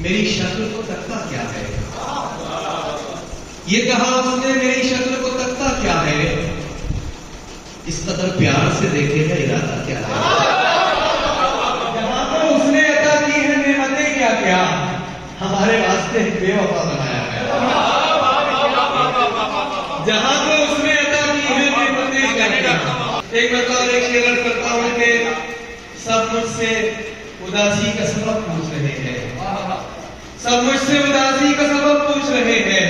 मेरी शक्ल को तकता क्या है। ये कहा उसने मेरी शक्ल को तकता क्या है, इस कदर प्यार से देखेगा इरादा क्या है। जहां पर उसने अदा की है नेमतें क्या क्या, हमारे वास्ते बेवफा बनाया गया। जहां पर उसने अदा की है नेमतें क्या क्या। एक मतलब एक शेर अर्ज करता हूं कि सब मुझसे उदासी का सबब पूछ रहे हैं, सब मुझसे उदासी का सबब पूछ रहे हैं,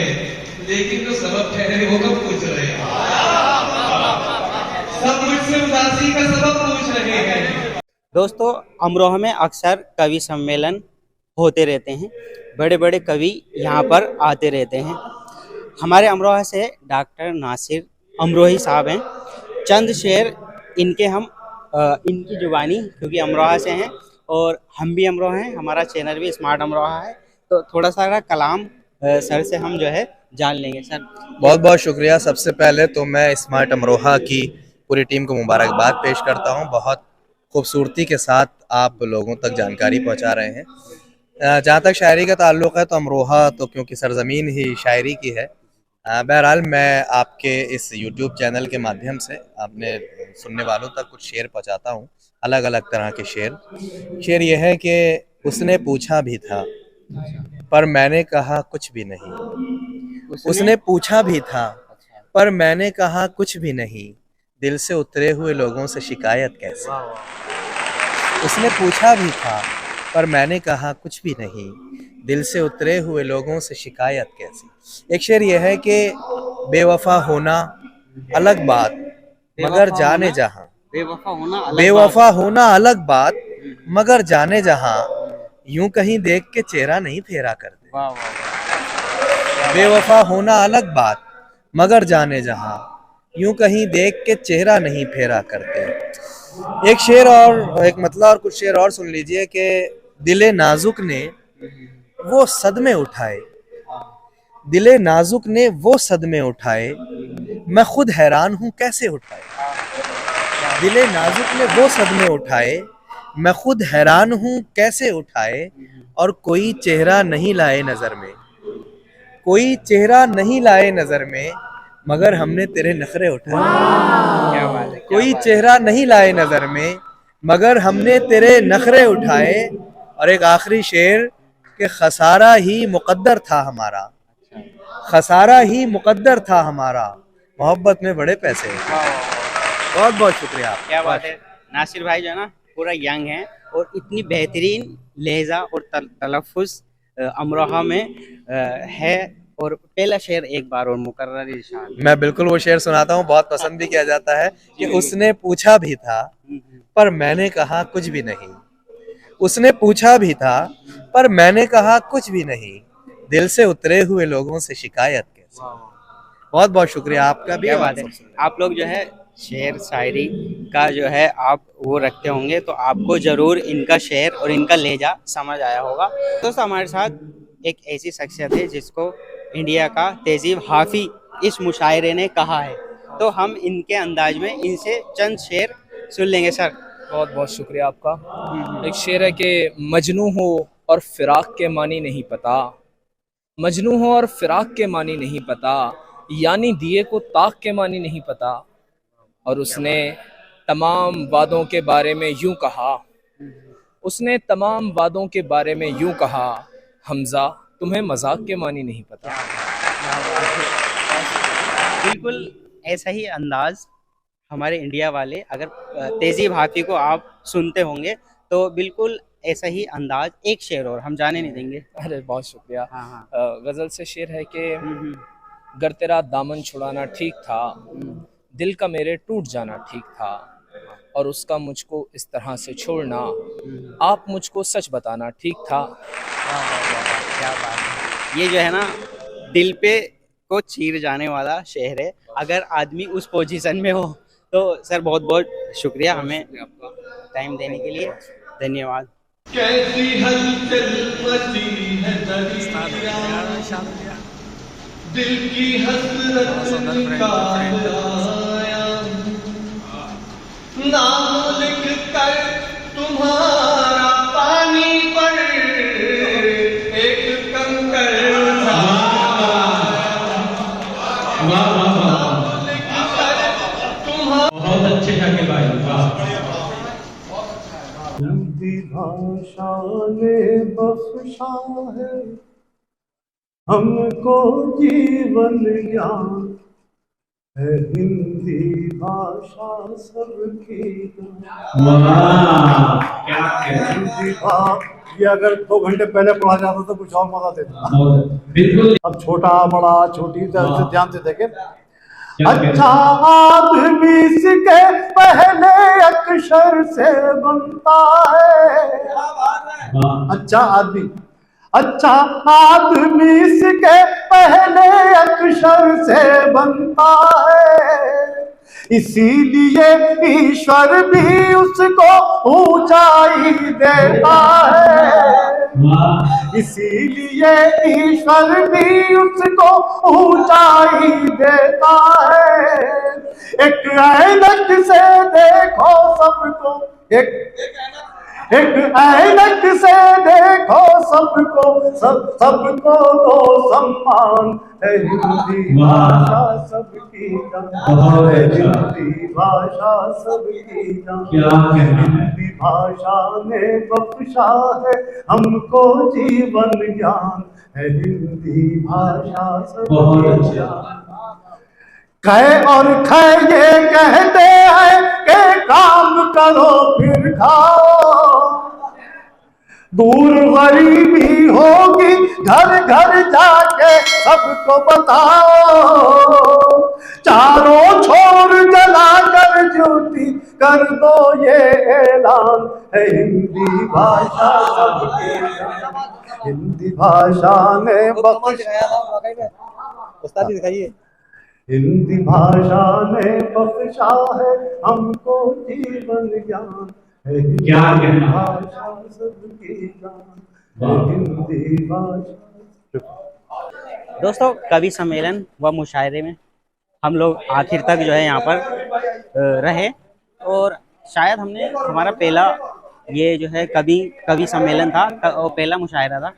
लेकिन जो सबब ठहरे वो कब पूछ रहे हैं। सब मुझसे उदासी का सबब पूछ रहे हैं। दोस्तों, अमरोहा में अक्सर कवि सम्मेलन होते रहते हैं, बड़े बड़े कवि यहाँ पर आते रहते हैं। हमारे अमरोहा से डॉक्टर नासिर अमरोही साहब हैं। चंद शेर इनके हम इनकी जुबानी, क्योंकि अमरोहा से हैं और हम भी अमरोहा हैं, हमारा चैनल भी स्मार्ट अमरोहा है, तो थोड़ा सा कलाम सर से हम जो है जान लेंगे। सर बहुत बहुत शुक्रिया। सबसे पहले तो मैं स्मार्ट अमरोहा की पूरी टीम को मुबारकबाद पेश करता हूं। बहुत खूबसूरती के साथ आप लोगों तक जानकारी पहुंचा रहे हैं। जहां तक शायरी का ताल्लुक़ है तो अमरोहा तो क्योंकि सरज़मीन ही शायरी की है। बहरहाल मैं आपके इस यूट्यूब चैनल के माध्यम से अपने सुनने वालों तक कुछ शेर पहुंचाता हूं, अलग अलग तरह के शेर यह है कि उसने पूछा भी था पर मैंने कहा कुछ भी नहीं। उसने पूछा भी था पर मैंने कहा कुछ भी नहीं, दिल से उतरे हुए लोगों से शिकायत कैसे। उसने पूछा भी था पर मैंने कहा कुछ भी नहीं, दिल से उतरे हुए लोगों से शिकायत कैसी। एक शेर यह है कि बेवफा होना अलग बात मगर जाने जहां, बेवफा होना अलग बात मगर जाने जहां, यूं कहीं देख के चेहरा नहीं फेरा करते। बेवफा होना अलग बात मगर जाने जहां, यूं कहीं देख के चेहरा नहीं फेरा करते। एक शेर और एक मतलब और कुछ शेर और सुन लीजिए कि दिले नाजुक ने वो सदमे उठाए, दिले नाजुक ने वो सदमे उठाए, मैं खुद हैरान हूं कैसे उठाए। दिले नाजुक ने वो सदमे उठाए, मैं खुद हैरान हूं कैसे उठाए, और कोई चेहरा नहीं लाए नजर में, कोई चेहरा नहीं लाए नजर में, मगर हमने तेरे नखरे उठाए। क्या बात है, कोई चेहरा नहीं लाए नजर में मगर हमने तेरे नखरे उठाए। और एक आखिरी शेर कि खसारा ही मुकद्दर था हमारा, खसारा ही मुकद्दर था हमारा, मोहब्बत में बड़े पैसे। बहुत बहुत शुक्रिया। क्या बात है। नासिर भाई जो है ना पूरा यंग है और इतनी बेहतरीन लहजा और तलफ़ुज़ अमरोहा में है। और पहला शेर एक बार और मुकर्रर इरशाद। मैं बिल्कुल वो शेर सुनाता हूँ, बहुत पसंद भी किया जाता है कि उसने पूछा भी था पर मैंने कहा कुछ भी नहीं। उसने पूछा भी था पर मैंने कहा कुछ भी नहीं, दिल से उतरे हुए लोगों से शिकायत कैसे। बहुत बहुत शुक्रिया आपका भी। क्या बात है। आप लोग जो है शेर शायरी का जो है आप वो रखते होंगे, तो आपको ज़रूर इनका शेर और इनका लहजा समझ आया होगा। दोस्तों, हमारे साथ एक ऐसी शख्सियत है जिसको इंडिया का तहजीब हाफी इस मुशायरे ने कहा है, तो हम इनके अंदाज में इनसे चंद शेर सुन लेंगे। सर बहुत बहुत शुक्रिया आपका। एक शेर है कि मजनू हो और फिराक के मानी नहीं पता, मजनू हो और फिराक के मानी नहीं पता, यानी दिए को ताक के मानी नहीं पता। और उसने तमाम वादों के बारे में यूं कहा, उसने तमाम वादों के बारे में यूं कहा, हमजा तुम्हें मजाक के मानी नहीं पता। बिल्कुल ऐसा ही अंदाज हमारे इंडिया वाले, अगर तहजीब हाफी को आप सुनते होंगे तो बिल्कुल ऐसा ही अंदाज। एक शेर और हम जाने नहीं देंगे। अरे बहुत शुक्रिया। हाँ। गज़ल से शेर है कि गर तेरा दामन छुड़ाना ठीक था, दिल का मेरे टूट जाना ठीक था, और उसका मुझको इस तरह से छोड़ना, आप मुझको सच बताना ठीक था। क्या बात है। ये जो है ना दिल पे को चीर जाने वाला शेर है, अगर आदमी उस पोजीशन में हो तो। सर बहुत बहुत शुक्रिया हमें टाइम देने के लिए, धन्यवाद। कैसी हलचल मची है दरिया, दिल की हसरत निकाल आया, नाम लिख कर तुम्हारा पानी पर बख्शा है हमको जीवन ज्ञान है हिंदी भाषा सबकी हिंदी ये अगर 2 घंटे पहले पढ़ा जाता तो कुछ और मजा देता। बिल्कुल। अब छोटा बड़ा छोटी तरह से ध्यान से देखें। अच्छा आदमी इसके पहले अक्षर से बनता है। अच्छा आदमी इसके पहले अक्षर से बनता है, इसीलिए ईश्वर भी उसको ऊंचाई देता है। इसीलिए ईश्वर भी उसको ऊंचाई देता है। एक ऐनक से देखो सबको, एक ऐनक से देखो सबको, सबको दो सम्मान है हिंदी भाषा सबकी जान है हिंदी भाषा सबकी जान। हिंदी भाषा ने बख्शा है हमको जीवन ज्ञान है हिंदी भाषा सबकी जान। कह और ख ये कहते हैं कि काम करो फिर खाओ, दूर गरीबी होगी घर घर जाके सबको बताओ। चारों छोर जलाकर ज्योति कर दो ये ऐलान है हिंदी भाषा सबकी जान। हिंदी भाषा ने उस्ताद दिखाइए। हिंदी भाषा ने बख्शा है हमको जीवन ज्ञान है हिंदी भाषा सबकी जान है हिंदी भाषा। दोस्तों, कवि सम्मेलन व मुशायरे में हम लोग आखिर तक जो है यहाँ पर रहे, और शायद हमने हमारा पहला ये जो है कवि सम्मेलन था और पहला मुशायरा था।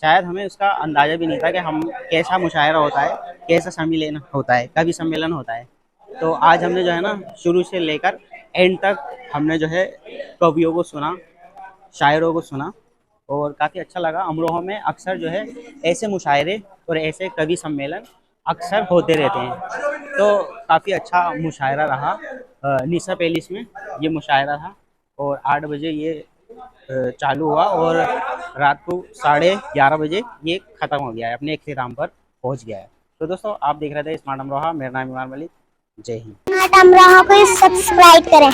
शायद हमें उसका अंदाज़ा भी नहीं था कि हम कैसा मुशायरा होता है, कैसा सम्मेलन होता है, कवि सम्मेलन होता है। तो आज हमने जो है ना शुरू से लेकर एंड तक हमने जो है कवियों को सुना, शायरों को सुना, और काफ़ी अच्छा लगा। अमरोहा में अक्सर जो है ऐसे मुशायरे और ऐसे कवि सम्मेलन अक्सर होते रहते हैं। तो काफ़ी अच्छा मुशायरा रहा। निशा पैलेस में ये मुशायरा था और 8 बजे ये चालू हुआ और रात को 11:30 बजे ये ख़त्म हो गया है, अपने इख्तिताम पर पहुंच गया है। तो दोस्तों, आप देख रहे थे स्मार्ट अमरोहा। मेरा नाम इमरान मलिक। जय हिंद। स्मार्ट अमरोहा को सब्सक्राइब करें।